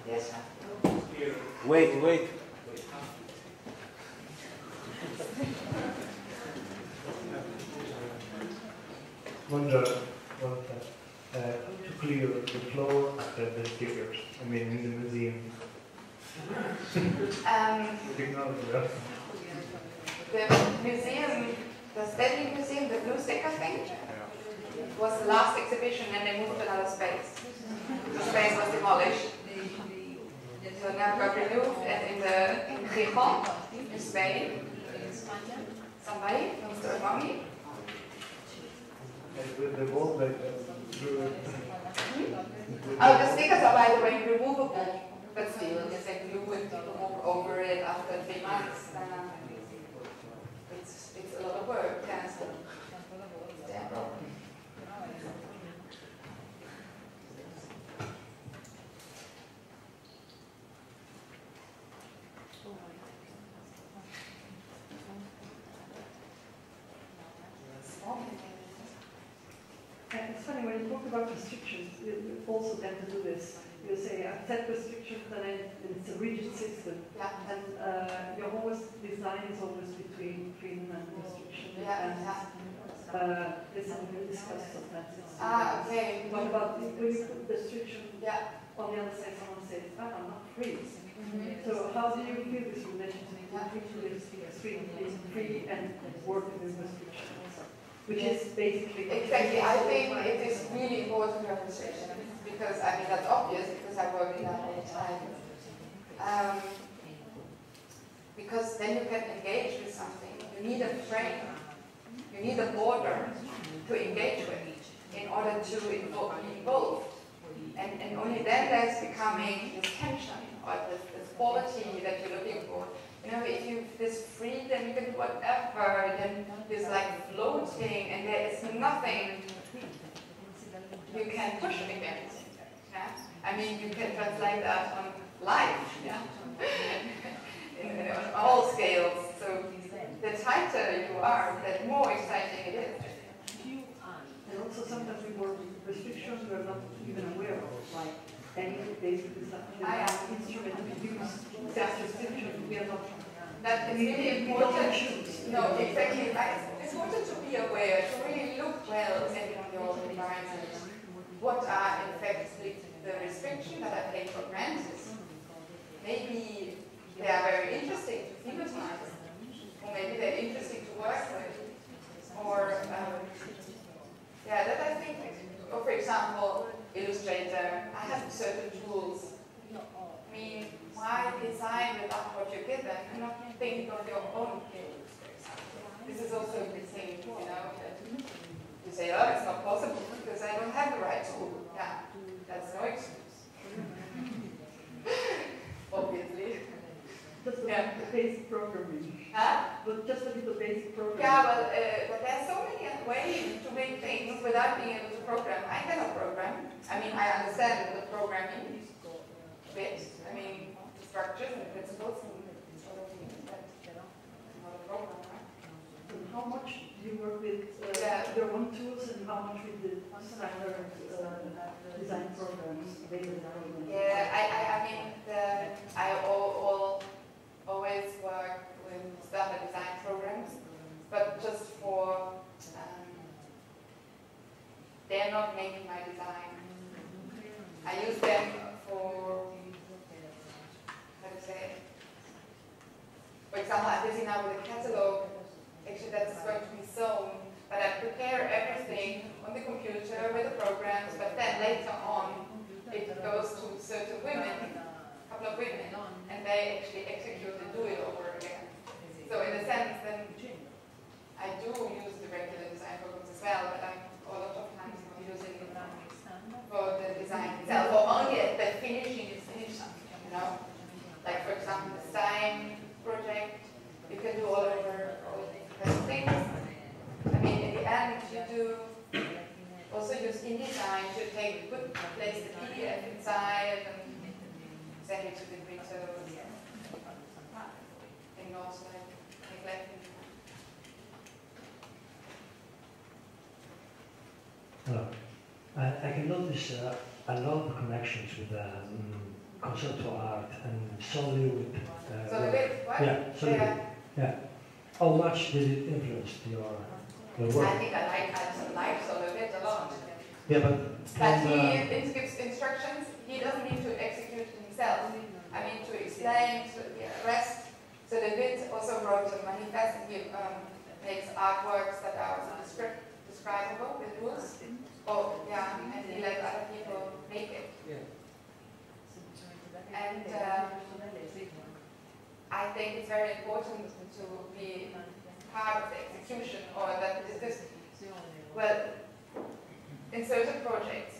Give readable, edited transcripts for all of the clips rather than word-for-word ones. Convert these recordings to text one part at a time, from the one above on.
Yes. Wait. To clear the floor after the stickers. I mean, in the museum. The museum, the Stanley Museum, the blue sticker thing, was the last exhibition, and they moved to another space. The space was demolished. So now got removed, and in Gijón, in Spain, somebody wants to remind me? The wall, Oh, the stickers are, by the way, removable, but still, it's like glue and people move over it after 3 months. It's a lot of work, yeah. So, yeah. It's funny, when you talk about restrictions, you also tend to do this. You say, I set restrictions and it's a rigid system. Yeah. And your whole design is always between freedom and restriction. Yeah. It's something we discuss sometimes. Okay. What about when you put restriction, yeah. On the other side someone says, I'm not free. So how do you feel this relationship between being free and working with restrictions? Which is basically... Exactly, I think it is really important to have restriction, because, I mean, that's obvious, because I work in that all the time. Because then you can engage with something. You need a frame, you need a border to engage with in order to be involved. And only then there's becoming this tension, or this quality that you're looking for. You know, if you this freedom, you can do whatever, then there's like floating, and there is nothing you can push against. Yeah? I mean, you can translate that on life, yeah? On all scales. So the tighter you are, the more exciting it is. And also sometimes we work with restrictions we're not even aware of, like any basic instrument we use, that's restrictions we are not. That is really important. No, exactly. It's important to be aware, to really look well at your environment. What are in fact the restrictions that are taken for granted? Maybe they are very interesting to thematize, or maybe they're interesting to work with, or yeah, that I think. Or for example, Illustrator. I have certain tools. I mean, why design without what you're given and not think of your own tools, for example? This is also a good thing, you know, that you say, oh, it's not possible because I don't have the right tool. Yeah, that's no excuse. Obviously. Just a basic programming. Huh? But just a little basic programming. Yeah, but there are so many ways to make things without being able to program. I cannot program. I mean, I understand the programming bit. I mean, the structures and the principles and all of things, but not a program, right? And how much do you work with your own tools, and how much with the standard design programs available? Yeah, I mean, I always work with standard design programs, but just for they're not making my design. I use them for, how to say, for example, I'm busy now with a catalog. Actually, that's going to be sewn, but I prepare everything on the computer with the programs, but then later on, it goes to certain women, a couple of women, and they actually execute and do it over again. So in a sense, then I do use the regular design programs as well, but I'm a lot of times not using it for the design itself, or only at the finishing is finished something, you know? Like for example, the sign project, you can do all over all these things. I mean, in the end, you do also use InDesign to place the PDF inside and send it to the printers. And also neglecting. Hello. I can notice a lot of connections with conceptual art and solely with. So the bit, what? Yeah, solely. Yeah. How much did it influence your work? I think I like solo bit a lot. Yeah, but he gives instructions. He doesn't need to execute himself. I mean, to explain, to rest. So the bit also wrote a manifest. He makes artworks that are describable with rules. Oh, yeah, and he let other people make it. And I think it's very important to be part of the execution, or that this, well, in certain projects,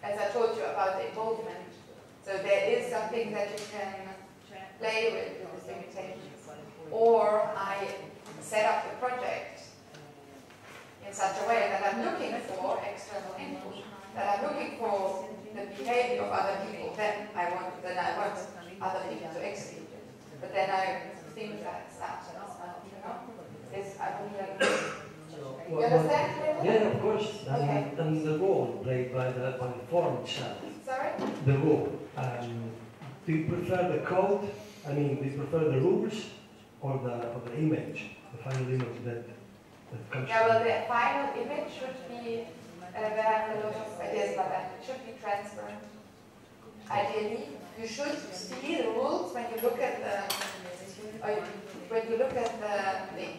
as I told you about the involvement, so there is something that you can play with limitations. Or I set up the project in such a way that I'm looking for external input, that I'm looking for the behavior of other people. Then I want other people to execute it. But then I think that starts, you know, this I would like. You understand? Yeah, of course. Okay. And the role played by the form itself. Sorry? The role. Do you prefer the code? I mean, do you prefer the rules or the image, the final image that comes? Yeah, well, the final image should be there are a lot of ideas about that. It should be transparent. Ideally, you should see the rules when you look at the thing,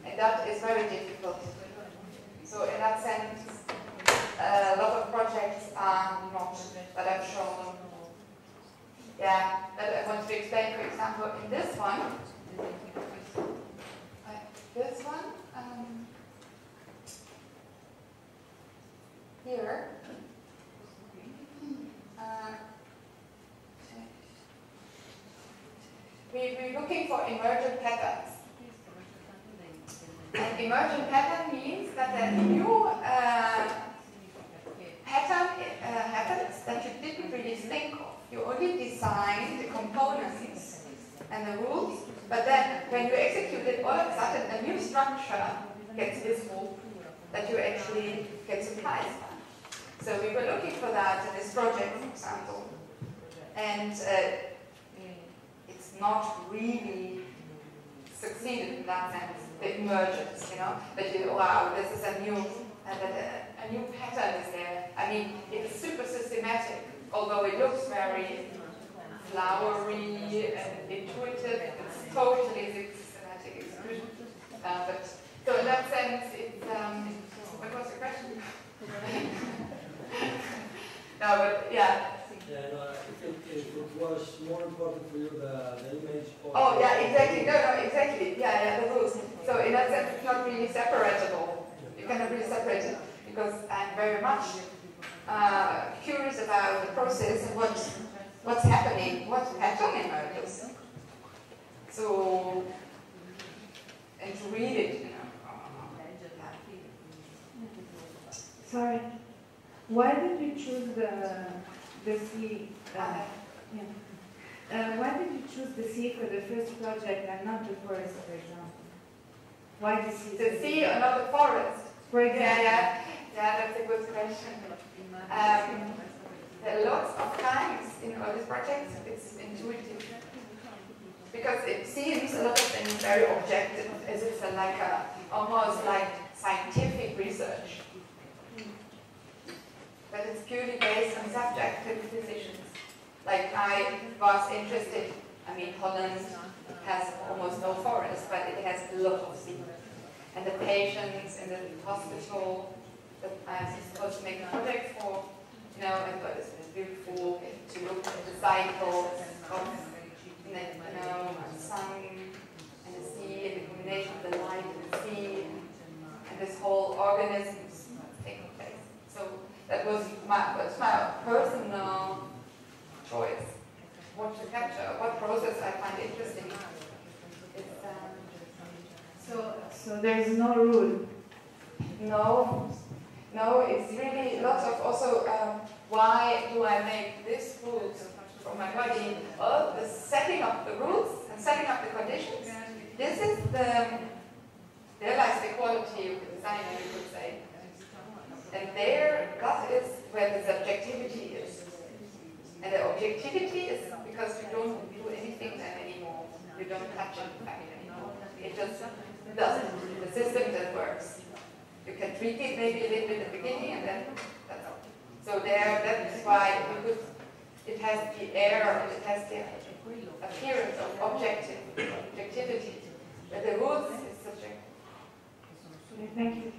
and that is very difficult. So in that sense, a lot of projects are not that I've shown. Yeah, that I want to explain. For example, in this one, here. We're looking for emergent patterns. And emergent pattern means that a new pattern happens that you didn't really think of. You only design the components and the rules, but then when you execute it, all of a sudden a new structure gets visible that you actually get surprised by. So we were looking for that in this project, for example. And it's not really succeeded in that sense, the emergence, you know, that you, wow, this is a new pattern is there. I mean, it's super systematic, although it looks very flowery and intuitive, it's totally systematic execution. But so in that sense, it's, what was the question? No, but yeah. Yeah, no, it was more important for you the image. Oh, yeah, exactly. No, exactly. Yeah, the rules. So in that sense, it's not really separatable. You cannot really separate it because I'm very much curious about the process and what's happening, what pattern emerges. So, and to read it, you know. Sorry. Why did you choose the sea? Why did you choose the sea for the first project and not the forest, for example? Why the sea? The sea or not the forest? For example. Yeah, that's a good question. There are lots of times in all these projects it's intuitive. Because it seems a lot of things very objective, as it's almost like scientific research. But it's purely based on subjective decisions. Like I was interested, I mean Holland has almost no forest, but it has a lot of sea. And the patients in the hospital that I'm supposed to make a project for, you know, and what is beautiful to look at the cycles of the sun and the sea and the combination of the light and the sea and this whole organism taking place. So that was my personal choice. What to capture, what process I find interesting. So there is no rule. No, it's really lots of also why do I make this rules for my body? Well, the setting up the rules and setting up the conditions. This is there lies the quality of the designer, you could say. And there, that is where the subjectivity is. And the objectivity is because you don't do anything then anymore. You don't touch it, in fact, anymore. It just doesn't. The system that works. You can tweak it maybe a little bit at the beginning, and then that's all. So there, that's why it has the air, it has the appearance of objectivity. But the rules is subjective. Thank you.